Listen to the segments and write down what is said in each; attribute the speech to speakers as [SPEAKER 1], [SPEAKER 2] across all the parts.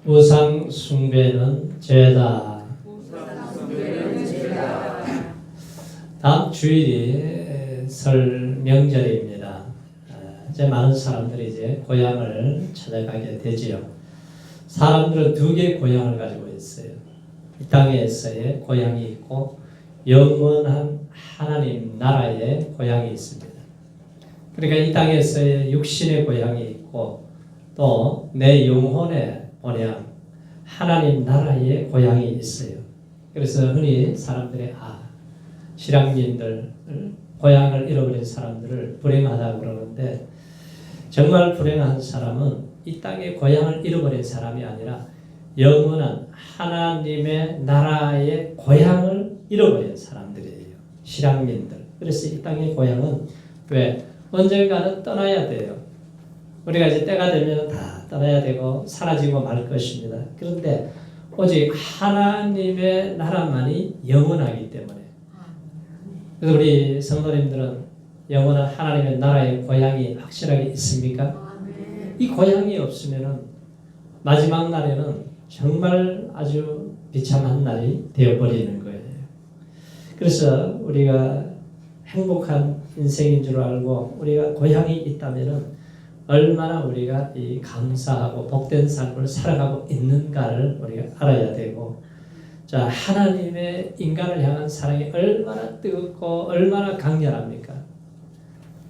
[SPEAKER 1] 우상 숭배는 죄다. 다음 주일이 설 명절입니다. 이제 많은 사람들이 이제 고향을 찾아가게 되지요. 사람들은 두 개의 고향을 가지고 있어요. 이 땅에서의 고향이 있고 영원한 하나님 나라의 고향이 있습니다. 그러니까 이 땅에서의 육신의 고향이 있고 또 내 영혼의 본향 하나님 나라의 고향이 있어요. 그래서 흔히 사람들이 실향민들 고향을 잃어버린 사람들을 불행하다고 그러는데, 정말 불행한 사람은 이 땅의 고향을 잃어버린 사람이 아니라 영원한 하나님의 나라의 고향을 잃어버린 사람들이에요. 실향민들. 그래서 이 땅의 고향은 왜? 언젠가는 떠나야 돼요. 우리가 이제 때가 되면 다 떠나야 되고 사라지고 말 것입니다. 그런데 오직 하나님의 나라만이 영원하기 때문에, 그래서 우리 성도님들은 영원한 하나님의 나라의 고향이 확실하게 있습니까? 이 고향이 없으면 마지막 날에는 정말 아주 비참한 날이 되어버리는 거예요. 그래서 우리가 행복한 인생인 줄 알고 우리가 고향이 있다면 얼마나 우리가 이 감사하고 복된 삶을 살아가고 있는가를 우리가 알아야 되고, 자, 하나님의 인간을 향한 사랑이 얼마나 뜨겁고 얼마나 강렬합니까?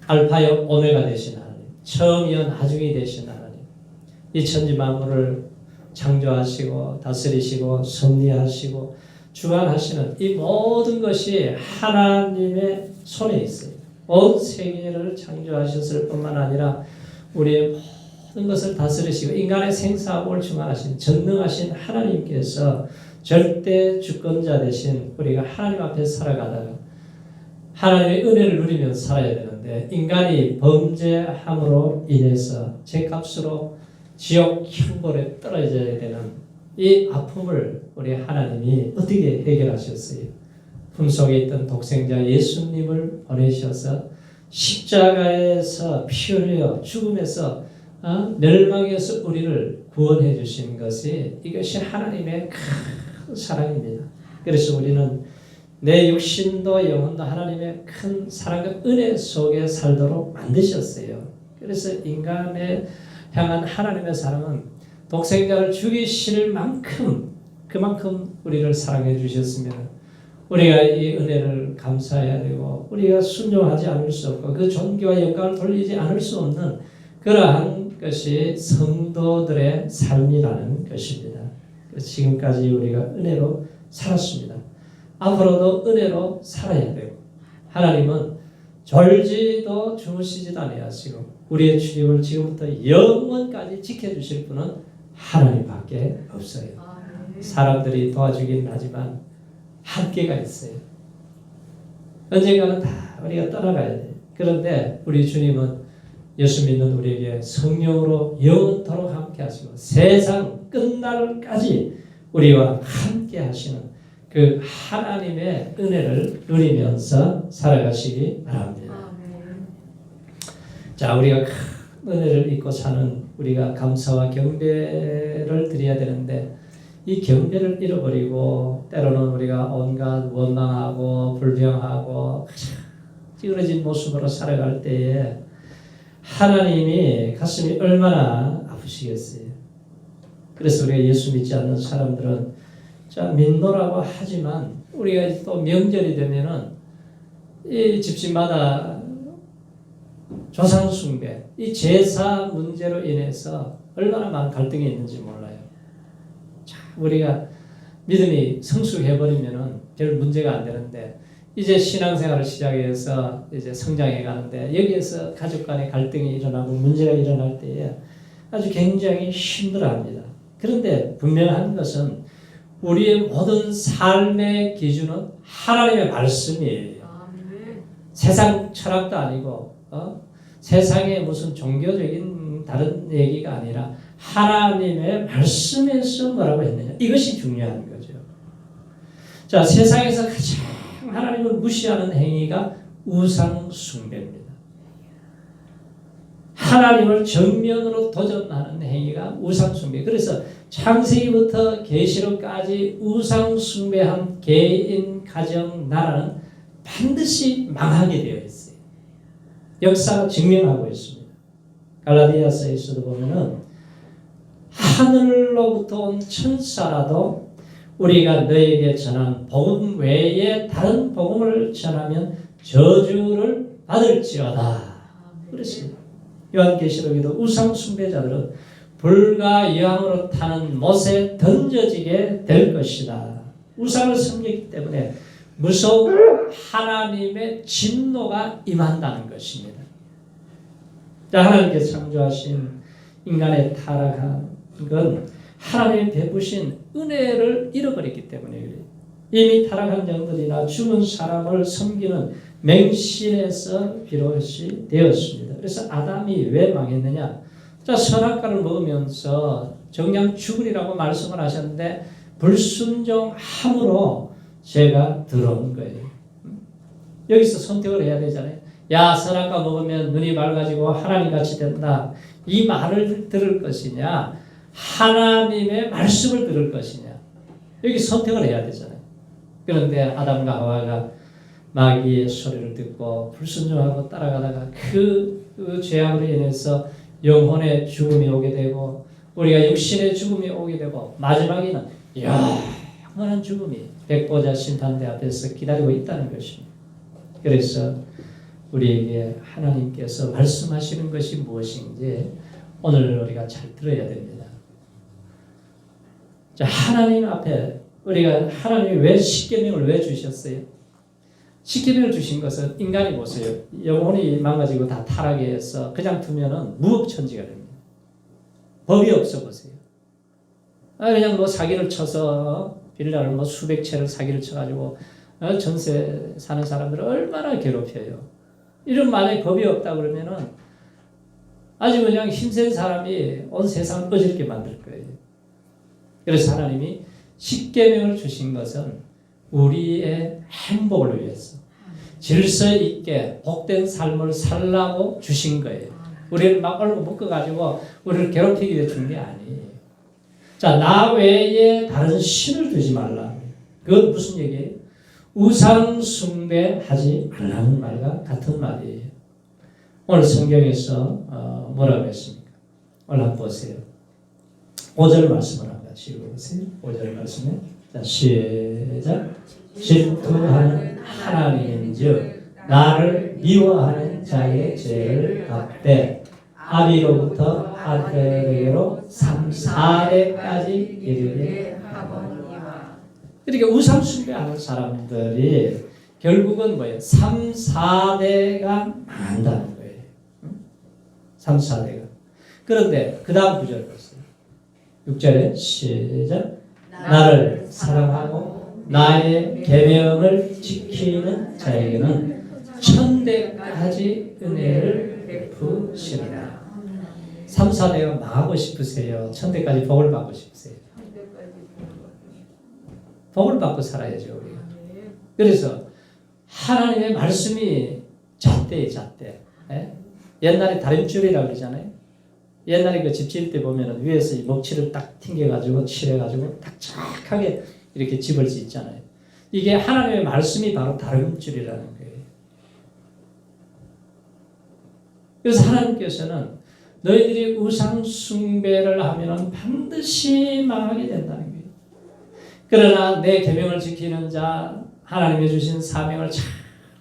[SPEAKER 1] 알파요 오메가 되신 하나님, 처음이요 나중이 되신 하나님, 이 천지 만물을 창조하시고 다스리시고 섭리하시고 주관하시는 이 모든 것이 하나님의 손에 있어요. 온 세계를 창조하셨을 뿐만 아니라 우리의 모든 것을 다스리시고 인간의 생사복을 주관하신 전능하신 하나님께서 절대 주권자 되신 우리가 하나님 앞에 살아가다가 하나님의 은혜를 누리며 살아야 되는데, 인간이 범죄함으로 인해서 죄값으로 지옥 형벌에 떨어져야 되는 이 아픔을 우리 하나님이 어떻게 해결하셨어요? 품속에 있던 독생자 예수님을 보내셔서 십자가에서 피 흘려 죽음에서 멸망에서 우리를 구원해 주신 것이, 이것이 하나님의 큰 사랑입니다. 그래서 우리는 내 육신도 영혼도 하나님의 큰 사랑과 은혜 속에 살도록 만드셨어요. 그래서 인간에 향한 하나님의 사랑은 독생자를 죽이실 만큼 그만큼 우리를 사랑해 주셨으면 우리가 이 은혜를 감사해야 되고, 우리가 순종하지 않을 수 없고 그 존귀와 영광을 돌리지 않을 수 없는 그러한 것이 성도들의 삶이라는 것입니다. 지금까지 우리가 은혜로 살았습니다. 앞으로도 은혜로 살아야 되고, 하나님은 졸지도 주무시지도 아니하시고 우리의 출입을 지금부터 영원까지 지켜주실 분은 하나님밖에 없어요. 사람들이 도와주긴 하지만 한계가 있어요. 언젠가는 다 우리가 떠나가야 돼요. 그런데 우리 주님은 예수 믿는 우리에게 성령으로 영원토록 함께 하시고 세상 끝날까지 우리와 함께 하시는 그 하나님의 은혜를 누리면서 살아가시기 바랍니다. 자, 우리가 큰 은혜를 입고 사는 우리가 감사와 경배를 드려야 되는데, 이 경배를 잃어버리고 때로는 우리가 온갖 원망하고 불평하고 찌그러진 모습으로 살아갈 때에 하나님이 가슴이 얼마나 아프시겠어요. 그래서 우리가 예수 믿지 않는 사람들은 민노라고 하지만 우리가 또 명절이 되면은 이 집집마다 조상 숭배, 이 제사 문제로 인해서 얼마나 많은 갈등이 있는지 몰라요. 우리가 믿음이 성숙해버리면은 별 문제가 안 되는데, 이제 신앙생활을 시작해서 이제 성장해 가는데 여기에서 가족 간의 갈등이 일어나고 문제가 일어날 때에 아주 굉장히 힘들어합니다. 그런데 분명한 것은 우리의 모든 삶의 기준은 하나님의 말씀이에요. 세상 철학도 아니고 세상의 무슨 종교적인 다른 얘기가 아니라 하나님의 말씀에서 뭐라고 했느냐, 이것이 중요한 거죠. 자, 세상에서 가장 하나님을 무시하는 행위가 우상 숭배입니다. 하나님을 정면으로 도전하는 행위가 우상 숭배. 그래서 창세기부터 계시록까지 우상 숭배한 개인, 가정, 나라는 반드시 망하게 되어 있어요. 역사가 증명하고 있습니다. 갈라디아서에서도 보면은 하늘로부터 온 천사라도 우리가 너에게 전한 복음 외에 다른 복음을 전하면 저주를 받을지어다. 그렇습니다. 요한계시록에도 우상 숭배자들은 불과 여왕으로 타는 못에 던져지게 될 것이다. 우상을 섬기기 때문에 무서운 하나님의 진노가 임한다는 것입니다. 자, 하나님께서 창조하신 인간의 타락한 건 하나님이 베푸신 은혜를 잃어버렸기 때문에 그래요. 이미 타락한 영들이나 죽은 사람을 섬기는 맹신에서 비롯이 되었습니다. 그래서 아담이 왜 망했느냐? 자, 선악과를 먹으면서 정녕 죽으리라고 말씀을 하셨는데 불순종함으로 죄가 들어온 거예요. 여기서 선택을 해야 되잖아요. 야, 선악과 먹으면 눈이 밝아지고 하나님같이 된다. 이 말을 들을 것이냐, 하나님의 말씀을 들을 것이냐. 여기 선택을 해야 되잖아요. 그런데 아담과 하와가 마귀의 소리를 듣고 불순종하고 따라가다가 그 죄악으로 인해서 영혼의 죽음이 오게 되고 우리가 육신의 죽음이 오게 되고 마지막에는 영원한 죽음이 백보자 심판대 앞에서 기다리고 있다는 것입니다. 그래서 우리에게 하나님께서 말씀하시는 것이 무엇인지 오늘 우리가 잘 들어야 됩니다. 자, 하나님 앞에 우리가 하나님이 왜 십계명을 왜 주셨어요? 십계명을 주신 것은 인간이 보세요. 영혼이 망가지고 다 타락해 해서 그냥 두면은 무법천지가 됩니다. 법이 없어 보세요. 그냥 뭐 사기를 쳐서 빌라를 뭐 수백 채를 사기를 쳐가지고 전세 사는 사람들을 얼마나 괴롭혀요. 이런 만약에 법이 없다 그러면은 아주 그냥 힘센 사람이 온 세상을 어지럽게 만들 거예요. 그래서 하나님이 십계명을 주신 것은 우리의 행복을 위해서 질서 있게 복된 삶을 살라고 주신 거예요. 우리를 막 얼고 묶어가지고 우리를 괴롭히기 위해 준 게 아니에요. 자, 나 외에 다른 신을 두지 말라. 그건 무슨 얘기예요? 우상 숭배하지 말라는 말과 같은 말이에요. 오늘 성경에서 뭐라고 했습니까? 오늘 한번 보세요. 5절 말씀을 한번 같이 읽어보세요. 5절 말씀에 자, 시작. 질투하는 하나님인즉 나를 미워하는 자의 죄를 갚되 아비로부터 아들에게로 3, 4대까지 이르게 하거니와. 그러니까 우상 숭배하는 사람들이 결국은 뭐예요? 3, 4대가 망한다는 거예요. 3, 4대가. 그런데 그 다음 구절 보세요. 6절에 시작. 나를 사랑하고 나의 계명을 지키는 자에게는 천대까지 은혜를 베푸시리라. 3, 4대가 망하고 싶으세요? 천대까지 복을 받고 싶으세요? 복을 받고 살아야죠, 우리가. 그래서 하나님의 말씀이 잣대예요, 잣대. 옛날에 다림줄이라고 그러잖아요. 옛날에 그 집 지을 때 보면은 위에서 이 먹칠을 딱 튕겨가지고 칠해가지고 딱 착하게 이렇게 집을 짓잖아요. 이게 하나님의 말씀이 바로 다림줄이라는 거예요. 그래서 하나님께서는 너희들이 우상 숭배를 하면은 반드시 망하게 된다는 거예요. 그러나 내 계명을 지키는 자, 하나님이 주신 사명을 잘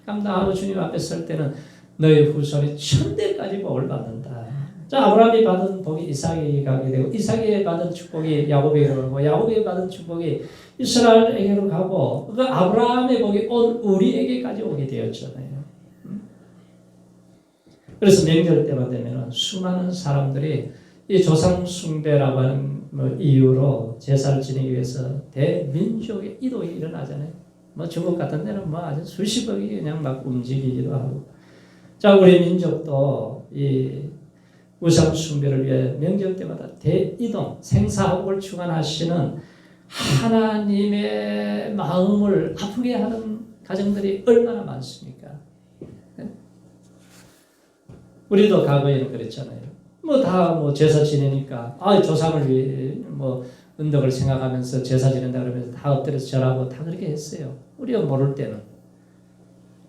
[SPEAKER 1] 감당하고 주님 앞에 설 때는 너희 후손이 천대까지 복을 받는다. 자, 아브라함이 받은 복이 이삭에게 가게 되고 이삭이 받은 축복이 야곱에게로 가고 야곱이 받은 축복이 이스라엘에게로 가고 그 아브라함의 복이 온 우리에게까지 오게 되었잖아요. 그래서 명절 때만 되면 수많은 사람들이 이 조상 숭배라고 하는 이유로 제사를 지내기 위해서 대민족의 이동이 일어나잖아요. 중국 같은 데는 아주 수십억이 그냥 막 움직이기도 하고. 자, 우리 민족도 이 우상 숭배를 위해 명절 때마다 대이동, 생사호흡을 주관하시는 하나님의 마음을 아프게 하는 가정들이 얼마나 많습니까? 우리도 과거에는 그랬잖아요. 제사 지내니까, 조상을 위해, 은덕을 생각하면서 제사 지낸다 그러면서 다 엎드려서 절하고 다 그렇게 했어요. 우리가 모를 때는.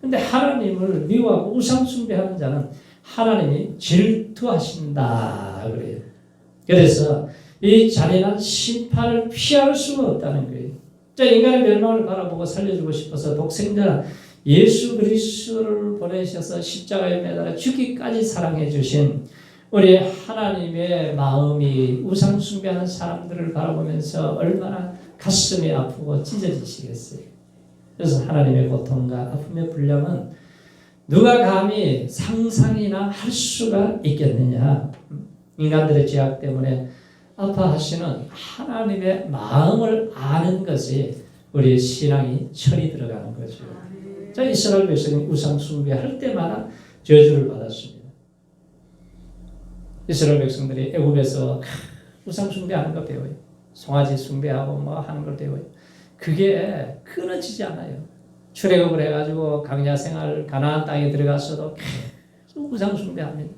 [SPEAKER 1] 근데 하나님을 미워하고 우상 숭배하는 자는 하나님이 질투하신다 그래요. 그래서 이 잔인한 심판을 피할 수가 없다는 거예요. 자, 인간의 멸망을 바라보고 살려주고 싶어서 독생자 예수 그리스도를 보내셔서 십자가에 매달아 죽기까지 사랑해 주신 우리 하나님의 마음이 우상 숭배하는 사람들을 바라보면서 얼마나 가슴이 아프고 찢어지시겠어요. 그래서 하나님의 고통과 아픔의 분량은 누가 감히 상상이나 할 수가 있겠느냐. 인간들의 죄악 때문에 아파하시는 하나님의 마음을 아는 것이 우리의 신앙이 철이 들어가는 거죠. 자, 이스라엘 백성이 우상 숭배할 때마다 저주를 받았습니다. 이스라엘 백성들이 애굽에서 우상 숭배하는 거 배워요. 송아지 숭배하고 뭐 하는 걸 배워요. 그게 끊어지지 않아요. 출애굽을 해가지고 광야 생활 가나안 땅에 들어가서도 계속 우상 숭배합니다.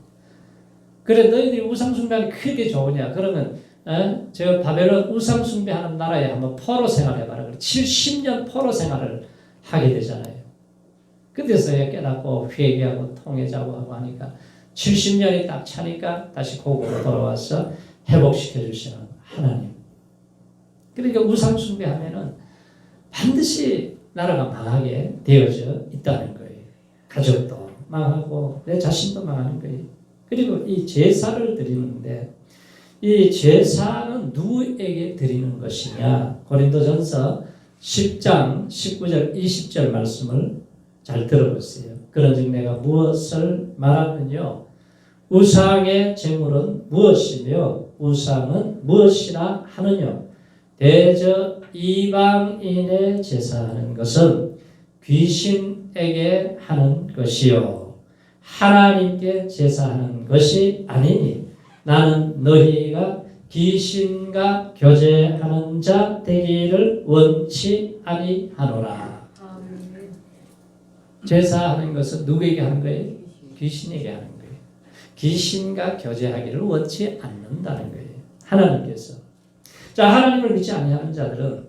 [SPEAKER 1] 그래 너희들이 우상 숭배하는 게 그게 좋으냐? 그러면 저 바벨론 우상 숭배하는 나라에 한번 포로 생활해봐라. 70년 포로 생활을 하게 되잖아요. 그때서야 깨닫고 회개하고 통회자고 하고 하니까 70년이 딱 차니까 다시 고국으로 돌아와서 회복시켜 주시는 하나님. 그러니까 우상 숭배하면은 반드시 나라가 망하게 되어져 있다는 거예요. 가족도 망하고 내 자신도 망하는 거예요. 그리고 이 제사를 드리는데 이 제사는 누구에게 드리는 것이냐? 고린도전서 10장 19절 20절 말씀을 잘 들어보세요. 그런즉 내가 무엇을 말하느뇨? 우상의 제물은 무엇이며 우상은 무엇이라 하느뇨? 대저 이방인의 제사하는 것은 귀신에게 하는 것이요 하나님께 제사하는 것이 아니니 나는 너희가 귀신과 교제하는 자 되기를 원치 아니하노라. 제사하는 것은 누구에게 하는 거예요? 귀신에게 하는 거예요. 귀신과 교제하기를 원치 않는다는 거예요. 하나님께서. 자, 하나님을 믿지 아니하는 자들은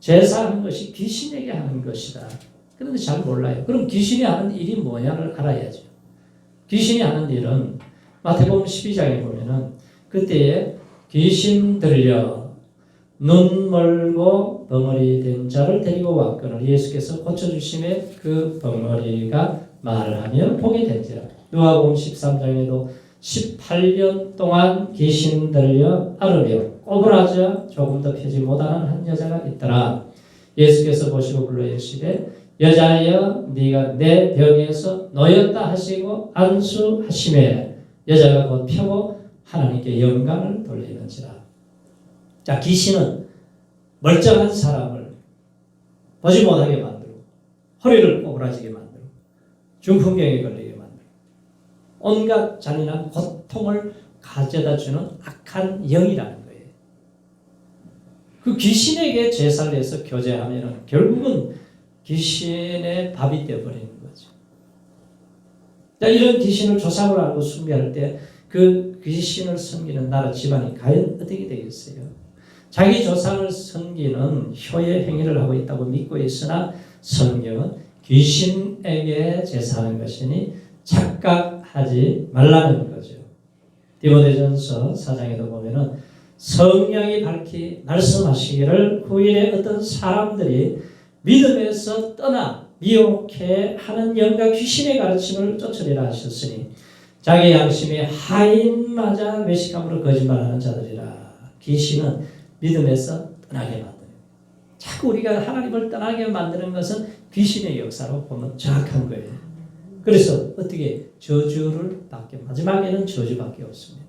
[SPEAKER 1] 제사하는 것이 귀신에게 하는 것이다. 그런데 잘 몰라요. 그럼 귀신이 하는 일이 뭐냐를 알아야죠. 귀신이 하는 일은 마태복음 12장에 보면은 그때에 귀신 들려 눈 멀고 벙어리 된 자를 데리고 왔거늘 예수께서 고쳐주심에 그 벙어리가 말을 하며 보게 된지라. 누가복음 13장에도 18년 동안 귀신 들려 앓으며 꼬부라져 조금 더 펴지 못하는 한 여자가 있더라. 예수께서 보시고 불러 이르시되 여자여 네가 내 병에서 놓였다 하시고 안수하심에 여자가 곧 펴고 하나님께 영광을 돌리는지라. 자, 귀신은 멀쩡한 사람을 보지 못하게 만들고 허리를 꼬부라지게 만들고 중풍병에 걸리게 만들고 온갖 잔인한 고통을 가져다 주는 악한 영이라는 거예요. 그 귀신에게 제사를 해서 교제하면 결국은 귀신의 밥이 되어버리는 거죠. 자, 이런 귀신을 조상으로 알고 숭배할 때 그 귀신을 섬기는 나라 집안이 과연 어떻게 되겠어요? 자기 조상을 섬기는 효의 행위를 하고 있다고 믿고 있으나 성경은 귀신에게 제사하는 것이니 착각하지 말라는 거죠. 디모데전서 4장에도 보면은 성령이 밝히 말씀하시기를 후일에 어떤 사람들이 믿음에서 떠나 미혹해 하는 영과 귀신의 가르침을 쫓으리라 하셨으니 자기 양심이 하인 맞아 외식함으로 거짓말하는 자들이라. 귀신은 믿음에서 떠나게 만드는. 자꾸 우리가 하나님을 떠나게 만드는 것은 귀신의 역사로 보면 정확한 거예요. 그래서 어떻게 저주를 받게 마지막에는 저주밖에 없습니다.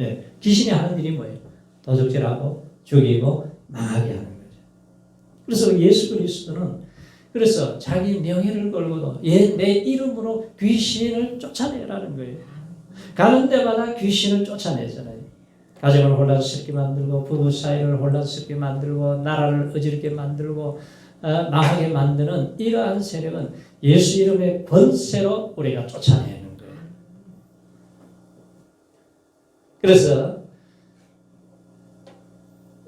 [SPEAKER 1] 예, 귀신이 하는 일이 뭐예요? 도적질하고 죽이고 망하게 하는 거죠. 그래서 예수 그리스도는 그래서 자기 명예를 걸고도 내 이름으로 귀신을 쫓아내라는 거예요. 가는 데마다 귀신을 쫓아내잖아요. 가정을 혼란스럽게 만들고 부부 사이를 혼란스럽게 만들고 나라를 어지럽게 만들고 망하게 만드는 이러한 세력은 예수 이름의 권세로 우리가 쫓아내는 거예요. 그래서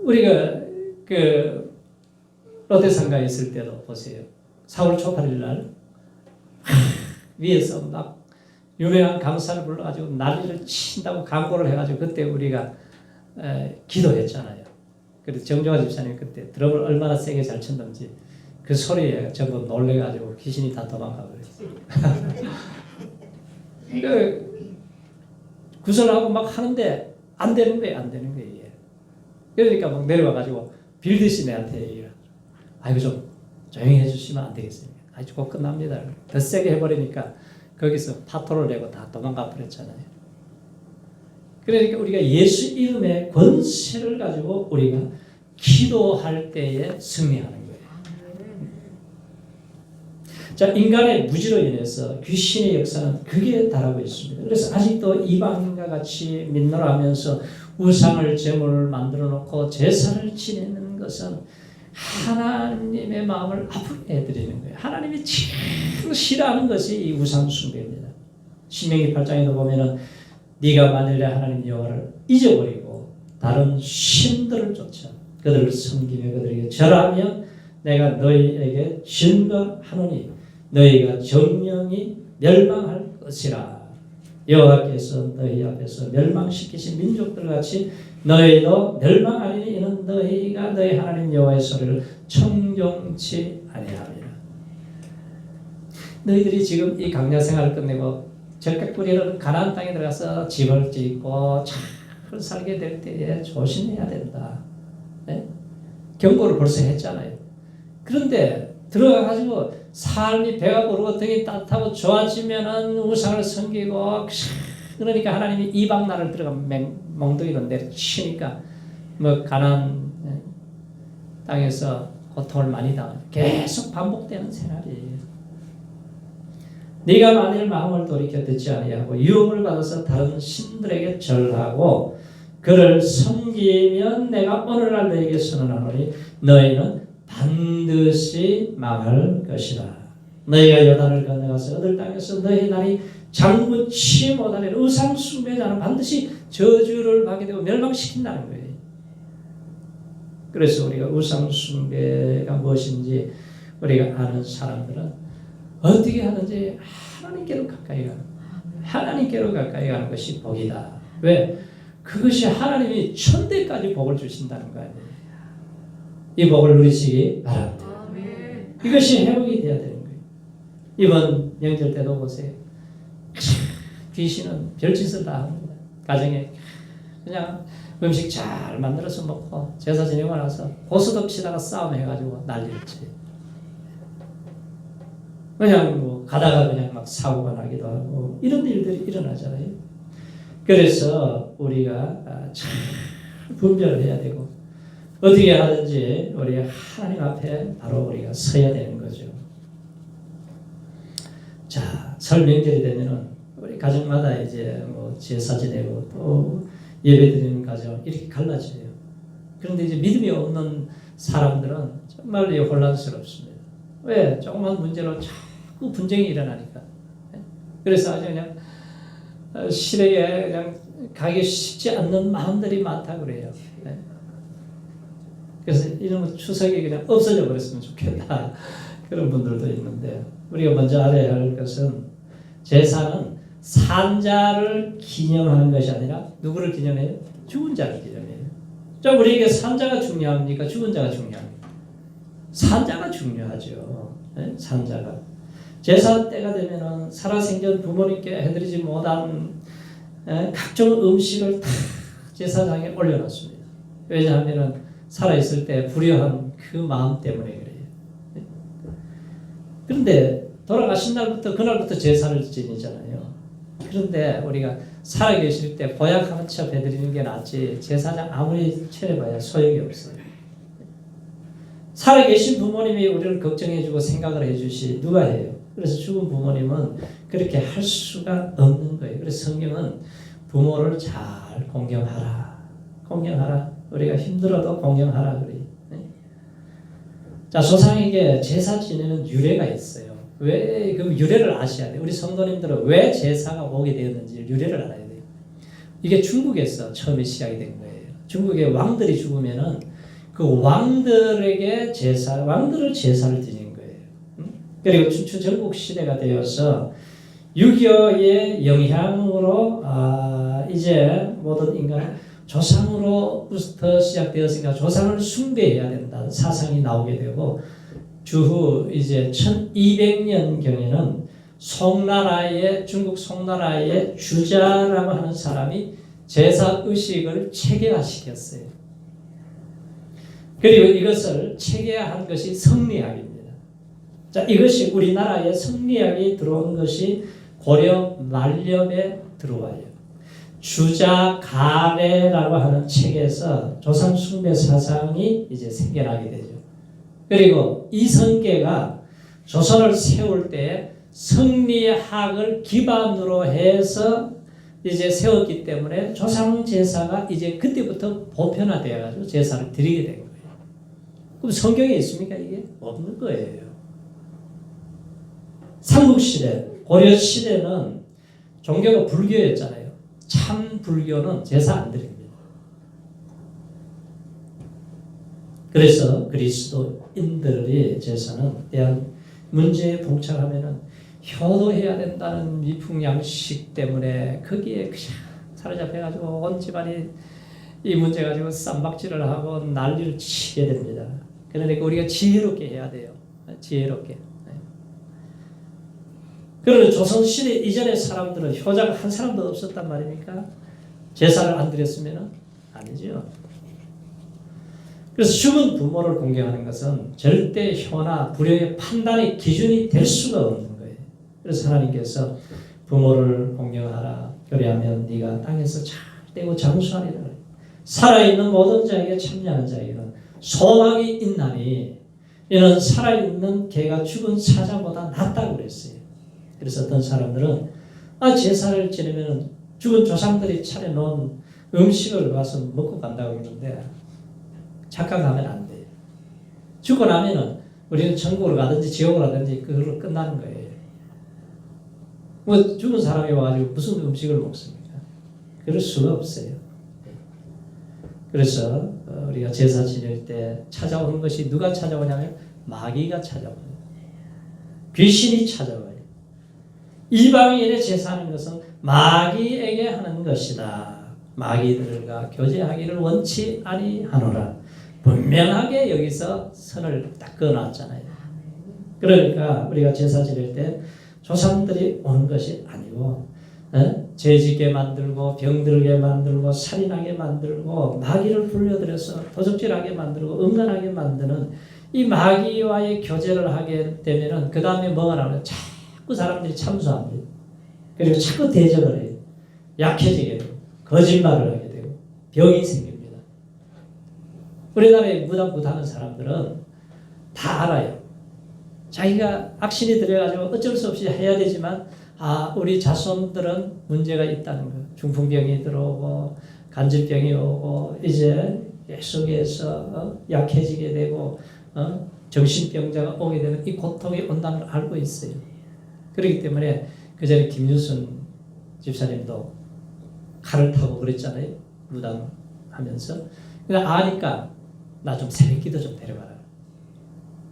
[SPEAKER 1] 우리가 그 롯데상가에 있을 때도 보세요. 4월 초팔일 날 위에서 막 유명한 강사를 불러가지고 난리를 친다고 광고를 해가지고 그때 우리가 기도했잖아요. 그래서 정조화 집사님 그때 드럼을 얼마나 세게 잘 쳤는지 그 소리에 전부 놀래가지고 귀신이 다 도망가 버렸어요. 구설하고 막 하는데 안 되는 거예요. 안 되는 거예요. 그러니까 막 내려와가지고 빌듯이 내한테 얘기를 아이고 좀 조용히 해주시면 안 되겠습니까? 아주 곧 끝납니다. 더 세게 해버리니까 거기서 파토를 내고 다 도망가 버렸잖아요. 그러니까 우리가 예수 이름의 권세를 가지고 우리가 기도할 때에 승리하는 거예요. 자, 인간의 무지로 인해서 귀신의 역사는 극에 달하고 있습니다. 그래서 아직도 이방인과 같이 믿노라 하면서 우상을 제물을 만들어 놓고 제사를 지내는 것은 하나님의 마음을 아프게 해드리는 거예요. 하나님이 참 싫어하는 것이 이 우상 숭배입니다. 신명기 8장에도 보면은 네가 만일에 하나님 여호와를 잊어버리고 다른 신들을 쫓아 그들을 섬기며 그들에게 절하면 내가 너희에게 증거하노니 너희가 정령이 멸망할 것이라. 여호와께서 너희 앞에서 멸망시키신 민족들 같이 너희도 멸망하리니 이는 너희가 너희 하나님 여호와의 소리를 청종치 아니함이라. 너희들이 지금 이 강야 생활을 끝내고 절벽뿌리는 가나안 땅에 들어가서 집을 짓고 잘 살게 될 때에 조심해야 된다. 네? 경고를 벌써 했잖아요. 그런데 들어가가지고 삶이 배가 부르고 등이 따뜻하고 좋아지면은 우상을 섬기고 그러니까 하나님이 이방 나라를 들어가 멍둥이로 내려치니까 뭐 가나안 땅에서 고통을 많이 당하죠. 계속 반복되는 생활이에요. 네가 만일 마음을 돌이켜 듣지 아니하고 유혹을 받아서 다른 신들에게 절하고 그를 섬기면 내가 오늘날 너에게 선언하노니 너희는 반드시 망할 것이라. 너희가 요단을 건너가서 얻을 땅에서 너희 날이 장구치 못하는 우상 숭배자는 반드시 저주를 받게 되고 멸망시킨다는 거예요. 그래서 우리가 우상 숭배가 무엇인지 우리가 아는 사람들은 어떻게 하는지 하나님께로 가까이 가는 것이 복이다. 왜? 그것이 하나님이 천대까지 복을 주신다는 거 아니에요. 이 복을 누리시기 바랍니다. 이것이 회복이 돼야 되는 거예요. 이번 명절 때도 보세요. 귀신은 별짓을 다 합니다. 가정에 그냥 음식 잘 만들어서 먹고 제사 지내고 나서 고스톱 치다가 싸움해가지고 난리를 쳐요. 그냥 뭐 가다가 그냥 막 사고가 나기도 하고 이런 일들이 일어나잖아요. 그래서 우리가 잘 분별을 해야 되고 어떻게 하든지 우리가 하나님 앞에 바로 우리가 서야 되는 거죠. 자, 설 명절이 되면은 우리 가정마다 이제 뭐 제사 지내고 또 예배 드리는 가정 이렇게 갈라져요. 그런데 이제 믿음이 없는 사람들은 정말 혼란스럽습니다. 왜? 조그만 문제로 자꾸 분쟁이 일어나니까. 그래서 아주 그냥 실에게 그냥 가기 쉽지 않는 마음들이 많다 그래요. 그래서 이런 추석이 그냥 없어져 버렸으면 좋겠다. 그런 분들도 있는데 우리가 먼저 알아야 할 것은 제사는 산자를 기념하는 것이 아니라 누구를 기념해요? 죽은 자를 기념해요. 자, 우리에게 산자가 중요합니까? 죽은 자가 중요합니까? 산자가 중요하죠. 네? 산자가. 제사 때가 되면은 살아생전 부모님께 해드리지 못한 각종 음식을 다 제사장에 올려놨습니다. 왜냐하면은 살아있을 때 불효한 그 마음 때문에 그래요. 그런데 돌아가신 날부터 그날부터 제사를 지내잖아요. 그런데 우리가 살아계실 때 보약 한 첩 해드리는 게 낫지 제사장 아무리 차려봐야 소용이 없어요. 살아계신 부모님이 우리를 걱정해주고 생각을 해주시 누가 해요? 그래서 죽은 부모님은 그렇게 할 수가 없는 거예요. 그래서 성경은 부모를 잘 공경하라. 우리가 힘들어도 공경하라 그래요. 자, 조상에게 제사 지내는 유래가 있어요. 왜 그 유래를 아셔야 돼요. 우리 성도님들은 왜 제사가 오게 되었는지 유래를 알아야 돼요. 이게 중국에서 처음에 시작이 된 거예요. 중국의 왕들이 죽으면은 그 왕들에게 왕들을 제사를 드리는 거예요. 그리고 춘추 전국 시대가 되어서 유교의 영향으로 이제 모든 인간은 조상으로부터 시작되었으니까 조상을 숭배해야 된다는 사상이 나오게 되고 주후 이제 1200년 경에는 중국 송나라의 주자라고 하는 사람이 제사 의식을 체계화시켰어요. 그리고 이것을 체계화한 것이 성리학입니다. 자, 이것이 우리나라에 성리학이 들어온 것이 고려 말년에 들어와요. 주자 가례라고 하는 책에서 조상 숭배 사상이 이제 생겨나게 되죠. 그리고 이성계가 조선을 세울 때 성리학을 기반으로 해서 이제 세웠기 때문에 조상 제사가 이제 그때부터 보편화되어 가지고 제사를 드리게 된 거예요. 그럼 성경에 있습니까? 이게 없는 거예요. 삼국시대, 고려시대는 종교가 불교였잖아요. 참 불교는 제사 안 드립니다. 그래서 그리스도인들의 제사는 대한 문제에 봉착하면은 효도해야 된다는 미풍양식 때문에 거기에 그냥 사로잡혀가지고 온 집안이 이 문제 가지고 쌈박질을 하고 난리를 치게 됩니다. 그러니까 우리가 지혜롭게 해야 돼요. 지혜롭게. 그러면 조선시대 이전의 사람들은 효자가 한 사람도 없었단 말입니까? 제사를 안 드렸으면 아니죠. 그래서 죽은 부모를 공경하는 것은 절대 효나 불효의 판단의 기준이 될 수가 없는 거예요. 그래서 하나님께서 부모를 공경하라. 그리하면 네가 땅에서 잘 되고 장수하리라. 살아있는 모든 자에게 참여하는 자에게는 소망이 있나니 이는 살아있는 개가 죽은 사자보다 낫다고 그랬어요. 그래서 어떤 사람들은 제사를 지내면 죽은 조상들이 차려놓은 음식을 와서 먹고 간다고 그러는데 착각하면 안 돼요. 죽고 나면은 우리는 천국으로 가든지 지옥으로 가든지 그걸로 끝나는 거예요. 뭐 죽은 사람이 와가지고 무슨 음식을 먹습니까? 그럴 수가 없어요. 그래서 우리가 제사 지낼 때 찾아오는 것이 누가 찾아오냐면 마귀가 찾아와요. 귀신이 찾아와요. 이방인의 제사하는 것은 마귀에게 하는 것이다. 마귀들과 교제하기를 원치 아니하노라. 분명하게 여기서 선을 딱 그어놨잖아요. 그러니까 우리가 제사 지낼 때 조상들이 오는 것이 아니고 죄짓게 만들고 병들게 만들고 살인하게 만들고 마귀를 불려들여서 도적질하게 만들고 음란하게 만드는 이 마귀와의 교제를 하게 되면은 그 다음에 뭐가 나오냐? 자꾸 사람들이 참수합니다. 그리고 자꾸 대적을 해요. 약해지게 되고 거짓말을 하게 되고 병이 생깁니다. 우리나라에 무당 굿하는 사람들은 다 알아요. 자기가 악신이 들어가지고 어쩔 수 없이 해야 되지만 우리 자손들은 문제가 있다는 거. 중풍병이 들어오고 간질병이 오고 이제 속에서 약해지게 되고 정신병자가 오게 되는 이 고통이 온다는 걸 알고 있어요. 그렇기 때문에 그 전에 김유순 집사님도 칼을 타고 그랬잖아요. 무당하면서. 그냥 아니까 나 좀 새벽기도 좀 데려가라.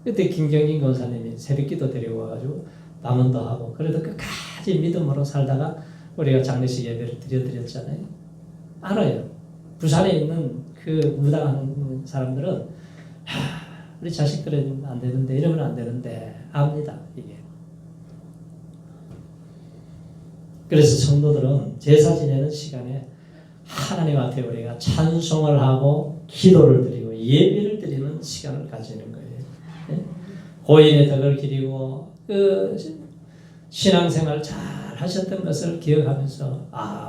[SPEAKER 1] 그때 김경진 권사님이 새벽기도 데려와가지고 남원도 하고 그래도 끝까지 믿음으로 살다가 우리가 장례식 예배를 드렸잖아요. 알아요. 부산에 있는 그 무당하는 사람들은 우리 자식들은 안 되는데 이러면 안 되는데 압니다. 이게. 그래서 성도들은 제사 지내는 시간에 하나님 앞에 우리가 찬송을 하고 기도를 드리고 예배를 드리는 시간을 가지는 거예요. 고인의 덕을 기리고 그 신앙생활 잘 하셨던 것을 기억하면서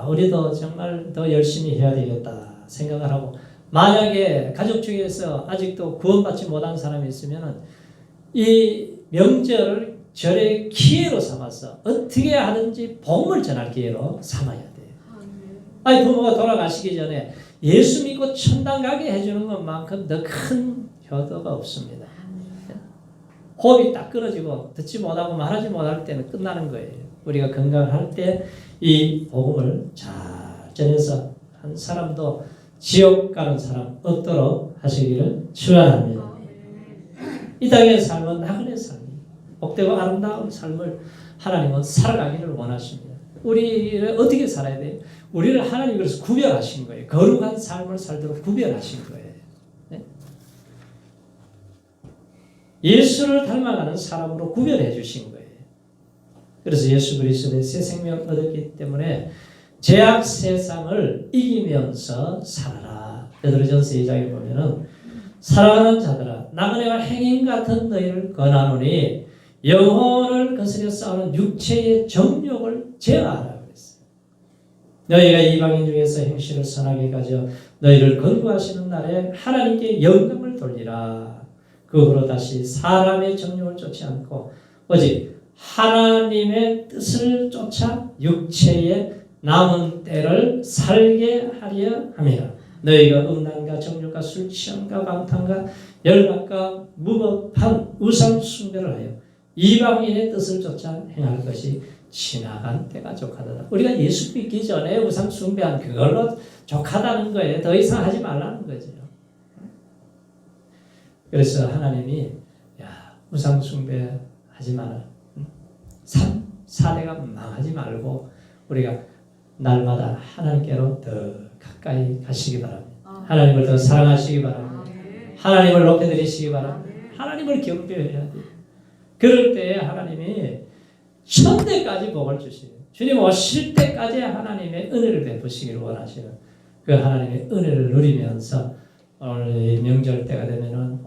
[SPEAKER 1] 우리도 정말 더 열심히 해야 되겠다 생각을 하고 만약에 가족 중에서 아직도 구원받지 못한 사람이 있으면 이 명절을 절의 기회로 삼아서 어떻게 하든지 복음을 전할 기회로 삼아야 돼요. 부모가 돌아가시기 전에 예수 믿고 천당 가게 해주는 것만큼 더 큰 효도가 없습니다. 호흡이 딱 끊어지고 듣지 못하고 말하지 못할 때는 끝나는 거예요. 우리가 건강할 때 이 복음을 잘 전해서 한 사람도 지옥 가는 사람 없도록 하시기를 축원합니다. 이 땅의 삶은 나그네 삶이에요. 복되고 아름다운 삶을 하나님은 살아가기를 원하십니다. 우리를 어떻게 살아야 돼요? 우리를 하나님 그래서 구별하신 거예요. 거룩한 삶을 살도록 구별하신 거예요. 네? 예수를 닮아가는 사람으로 구별해 주신 거예요. 그래서 예수 그리스도의 새 생명을 얻었기 때문에 죄악 세상을 이기면서 살아라. 베드로전서 2장에 보면은 사랑하는 자들아 나그네와 행인 같은 너희를 권하노니 영혼을 거스려 싸우는 육체의 정욕을 제어하라 그랬어요. 너희가 이방인 중에서 행실을 선하게 가져 너희를 건구하시는 날에 하나님께 영광을 돌리라. 그 후로 다시 사람의 정욕을 쫓지 않고 오직 하나님의 뜻을 쫓아 육체의 남은 때를 살게 하려 함이라. 너희가 음란과 정욕과 술 취함과 방탕과 열악과 무법한 우상 숭배를 하여 이방인의 뜻을 쫓아 행할 것이 지나간 때가 족하다. 우리가 예수 믿기 전에 우상 숭배한 그걸로 족하다는 거예요. 더 이상 하지 말라는 거죠. 그래서 하나님이 우상 숭배하지 마라. 3사대가 망하지 말고 우리가 날마다 하나님께로 더 가까이 가시기 바랍니다. 하나님을 더 사랑하시기 바랍니다. 하나님을 높여드리시기 바랍니다. 하나님을 경배해야 돼요. 그럴 때에 하나님이 천대까지 복을 주시고 주님 오실 때까지 하나님의 은혜를 베푸시기를 원하시는 그 하나님의 은혜를 누리면서 오늘 명절 때가 되면은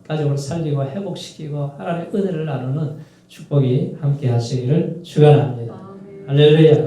[SPEAKER 1] 가족을 살리고 회복시키고 하나님의 은혜를 나누는 축복이 함께 하시기를 축원합니다. 할렐루야.